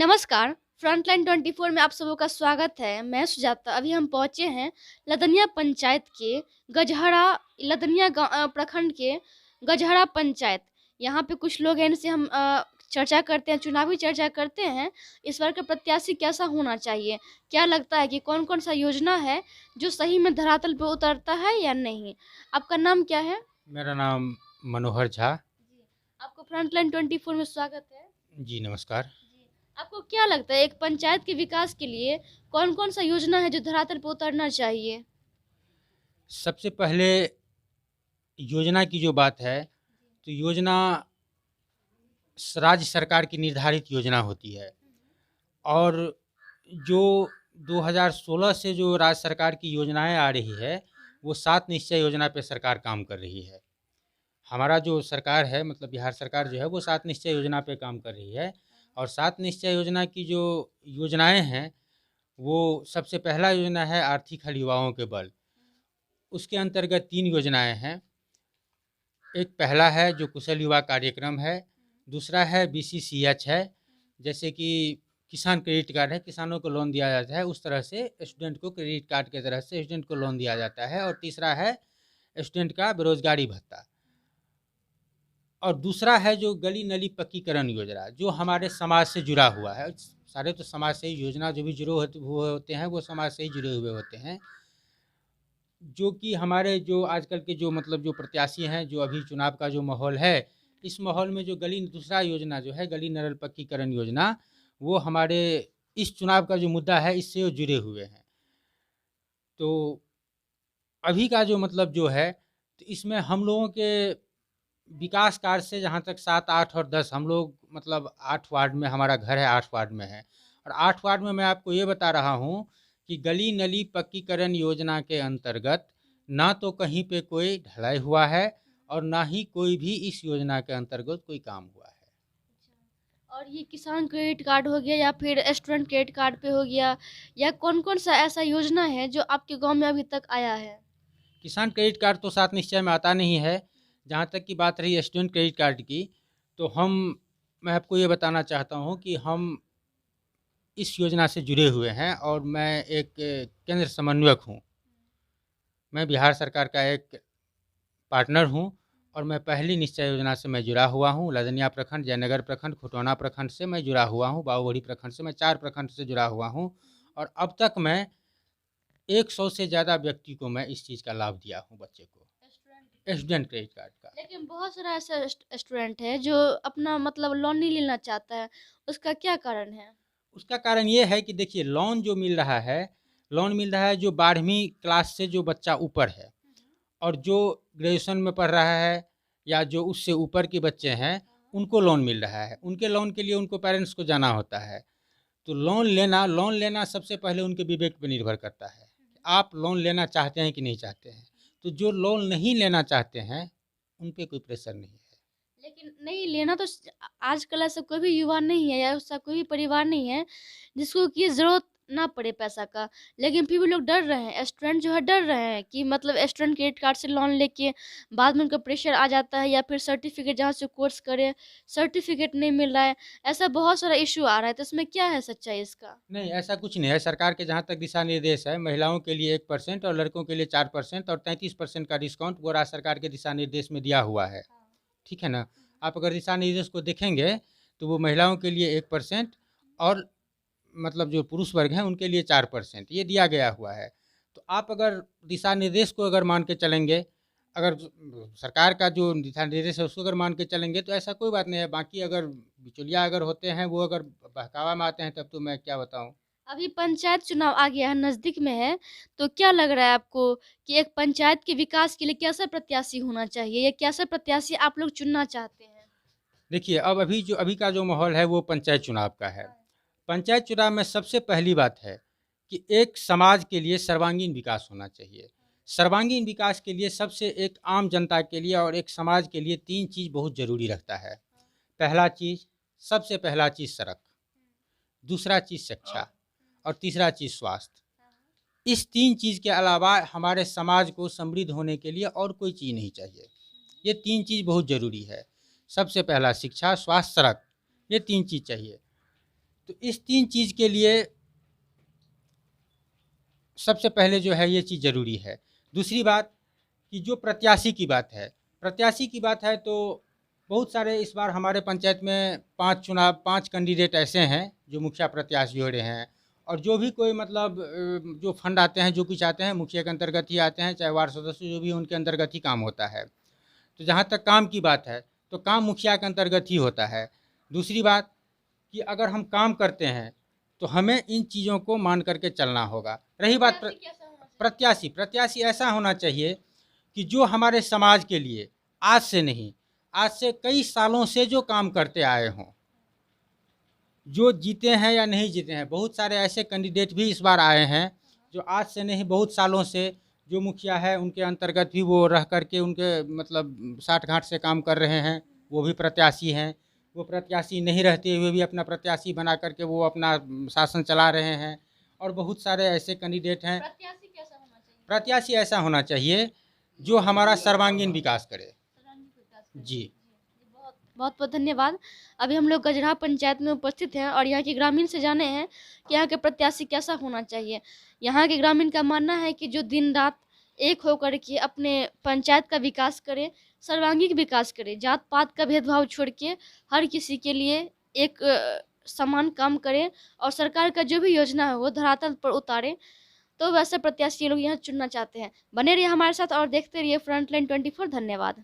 नमस्कार, फ्रंटलाइन 24 में आप सबों का स्वागत है। मैं सुजाता। अभी हम पहुँचे हैं लदनिया पंचायत के गजहरा प्रखंड के गजहरा पंचायत। यहाँ पे कुछ लोग हैं, इनसे हम चर्चा करते हैं, चुनावी चर्चा करते हैं। इस बार का प्रत्याशी कैसा होना चाहिए? क्या लगता है कि कौन-कौन सा योजना है जो सही में धरातल पे उतरता है या नहीं? आपका नाम क्या है? मेरा नाम मनोहर झा। जी, आपको फ्रंटलाइन 24 में स्वागत है। जी, नमस्कार। जी। आपको क्या लगता है एक पंचायत के विकास के लिए कौन-कौन सा योजना है जो धरातल पे उतरना चाहिए? सबसे पहले योजना की जो बात है, तो योजना राज्य सरकार की निर्धारित योजना होती है और जो 2016 से जो राज्य सरकार की योजनाएँ आ रही है, वो 7 निश्चय योजना पे सरकार काम कर रही है। हमारा जो सरकार है मतलब बिहार सरकार जो है वो 7 निश्चय योजना पे काम कर रही है और 7 निश्चय योजना की जो योजनाएँ हैं, वो सबसे पहला योजना है आर्थिक हल युवाओं के बल। उसके अंतर्गत 3 योजनाएँ हैं। एक पहला है जो कुशल युवा कार्यक्रम है, दूसरा है बीसीसीएच है, जैसे कि किसान क्रेडिट कार्ड है, किसानों को लोन दिया जाता है, उस तरह से स्टूडेंट को क्रेडिट कार्ड के तरह से स्टूडेंट को लोन दिया जाता है और तीसरा है स्टूडेंट का बेरोज़गारी भत्ता। और दूसरा है जो गली नली पक्कीकरण योजना, जो हमारे समाज से जुड़ा हुआ है। सारे तो समाज से ही योजना जो भी जुड़े हुए होते हैं, वो समाज से ही जुड़े हुए होते हैं। जो कि हमारे जो आजकल के जो मतलब जो प्रत्याशी हैं, जो अभी चुनाव का जो माहौल है, इस माहौल में जो गली दूसरा योजना जो है गली नल पक्कीकरण योजना, वो हमारे इस चुनाव का जो मुद्दा है, इससे वो जुड़े हुए हैं। तो अभी का जो मतलब जो है, तो इसमें हम लोगों के विकास कार्य से जहाँ तक 7, 8 और 10 हम लोग मतलब 8 वार्ड में हमारा घर है, 8 वार्ड में है। और 8 वार्ड में मैं आपको ये बता रहा हूँ कि गली नली पक्कीकरण योजना के अंतर्गत ना तो कहीं पे कोई ढलाई हुआ है और ना ही कोई भी इस योजना के अंतर्गत कोई काम हुआ है। और ये किसान क्रेडिट कार्ड हो गया या फिर स्टूडेंट क्रेडिट कार्ड पे हो गया, या कौन-कौन सा ऐसा योजना है जो आपके गाँव में अभी तक आया है? किसान क्रेडिट कार्ड तो 7 निश्चय में आता नहीं है। जहाँ तक की बात रही स्टूडेंट क्रेडिट कार्ड की, तो मैं आपको ये बताना चाहता हूँ कि हम इस योजना से जुड़े हुए हैं और मैं एक केंद्र समन्वयक हूँ। मैं बिहार सरकार का एक पार्टनर हूँ और मैं पहली निश्चय योजना से मैं जुड़ा हुआ हूँ। लदनिया प्रखंड, जयनगर प्रखंड, खुटौना प्रखंड से मैं जुड़ा हुआ हूँ। बाबूबड़ी प्रखंड से मैं 4 प्रखंड से जुड़ा हुआ हूँ और अब तक मैं 100 से ज़्यादा व्यक्ति को मैं इस चीज़ का लाभ दिया हूँ बच्चे को, स्टूडेंट क्रेडिट कार्ड का। लेकिन बहुत सारा ऐसा स्टूडेंट है जो अपना मतलब लोन नहीं लेना चाहता है, उसका क्या कारण है? उसका कारण ये है कि देखिए लोन मिल रहा है जो 12वीं क्लास से जो बच्चा ऊपर है और जो ग्रेजुएशन में पढ़ रहा है या जो उससे ऊपर के बच्चे हैं, उनको लोन मिल रहा है। उनके लोन के लिए उनको पेरेंट्स को जाना होता है। तो लोन लेना सबसे पहले उनके विवेक पे निर्भर करता है। आप लोन लेना चाहते हैं कि नहीं चाहते हैं? तो जो लोन नहीं लेना चाहते हैं, उन पे कोई प्रेशर नहीं है। लेकिन नहीं लेना तो आजकल ऐसा कोई भी युवा नहीं है या उसका कोई भी परिवार नहीं है जिसको कि ज़रूरत ना पड़े पैसा का। लेकिन फिर भी लोग डर रहे हैं, स्टूडेंट जो है डर रहे हैं कि मतलब स्टूडेंट क्रेडिट कार्ड से लोन लेके बाद में उनका प्रेशर आ जाता है, या फिर सर्टिफिकेट जहाँ से कोर्स करे, सर्टिफिकेट नहीं मिल रहा है। ऐसा बहुत सारा इश्यू आ रहा है, तो इसमें क्या है सच्चाई इसका? नहीं, ऐसा कुछ नहीं है। सरकार के जहाँ तक दिशा निर्देश है, महिलाओं के लिए 1% और लड़कों के लिए 4% और 33% का डिस्काउंट वो राज्य सरकार के दिशा निर्देश में दिया हुआ है। ठीक है ना? आप अगर दिशा निर्देश को देखेंगे, तो वो महिलाओं के लिए 1% और मतलब जो पुरुष वर्ग हैं, उनके लिए 4% ये दिया गया हुआ है। तो आप अगर दिशा निर्देश को अगर मान के चलेंगे, अगर सरकार का जो दिशा निर्देश है, उसको अगर मान के चलेंगे, तो ऐसा कोई बात नहीं है। बाकी अगर बिचौलिया अगर होते हैं, वो अगर बहकावा में आते हैं, तब तो मैं क्या बताऊँ? अभी पंचायत चुनाव आ गया है, नज़दीक में है, तो क्या लग रहा है आपको कि एक पंचायत के विकास के लिए कैसा प्रत्याशी होना चाहिए या कैसा प्रत्याशी आप लोग चुनना चाहते हैं? देखिए, अब अभी का जो माहौल है, वो पंचायत चुनाव का है। पंचायत चुनाव में सबसे पहली बात है कि एक समाज के लिए सर्वांगीण विकास होना चाहिए। सर्वांगीण विकास के लिए सबसे एक आम जनता के लिए और एक समाज के लिए 3 चीज़ बहुत ज़रूरी रखता है। पहला चीज़ सबसे पहला चीज़ सड़क, दूसरा चीज़ शिक्षा और तीसरा चीज़ स्वास्थ्य। इस 3 चीज़ के अलावा हमारे समाज को समृद्ध होने के लिए और कोई चीज़ नहीं चाहिए। ये 3 चीज़ बहुत ज़रूरी है। सबसे पहला शिक्षा, स्वास्थ्य, सड़क, ये 3 चीज़ चाहिए। तो इस 3 चीज़ के लिए सबसे पहले जो है ये चीज़ ज़रूरी है। दूसरी बात कि जो प्रत्याशी की बात है तो बहुत सारे इस बार हमारे पंचायत में 5 कैंडिडेट ऐसे हैं जो मुखिया प्रत्याशी हो रहे हैं, और जो भी कोई मतलब जो फंड आते हैं, जो कुछ आते हैं, मुखिया के अंतर्गत ही आते हैं, चाहे वार्ड सदस्य जो भी हैं, उनके अंतर्गत ही काम होता है। तो जहाँ तक काम की बात है, तो काम मुखिया के अंतर्गत ही होता है। दूसरी बात कि अगर हम काम करते हैं, तो हमें इन चीज़ों को मान कर के चलना होगा। रही बात प्रत्याशी ऐसा होना चाहिए कि जो हमारे समाज के लिए आज से नहीं, आज से कई सालों से जो काम करते आए हों, जो जीते हैं या नहीं जीते हैं। बहुत सारे ऐसे कैंडिडेट भी इस बार आए हैं जो आज से नहीं, बहुत सालों से जो मुखिया है उनके अंतर्गत भी वो रह कर के उनके मतलब साठ-गाँठ से काम कर रहे हैं, वो भी प्रत्याशी हैं। वो प्रत्याशी नहीं रहते हुए भी अपना प्रत्याशी बना कर के वो अपना शासन चला रहे हैं, और बहुत सारे ऐसे कैंडिडेट हैं। प्रत्याशी ऐसा होना चाहिए जो हमारा सर्वांगीण विकास करे। जी। बहुत बहुत बहुत धन्यवाद। अभी हम लोग गजरा पंचायत में उपस्थित हैं और यहाँ के ग्रामीण से जाने हैं कि यहाँ के प्रत्याशी कैसा होना चाहिए। यहाँ के ग्रामीण का मानना है कि जो दिन रात एक होकर के अपने पंचायत का विकास करे, सर्वांगीण विकास करे, जात पात का भेदभाव छोड़ के हर किसी के लिए एक समान काम करे और सरकार का जो भी योजना है वो धरातल पर उतारे। तो वैसे प्रत्याशी लोग यहाँ चुनना चाहते हैं। बने रहिए हमारे साथ और देखते रहिए फ्रंटलाइन 24। धन्यवाद।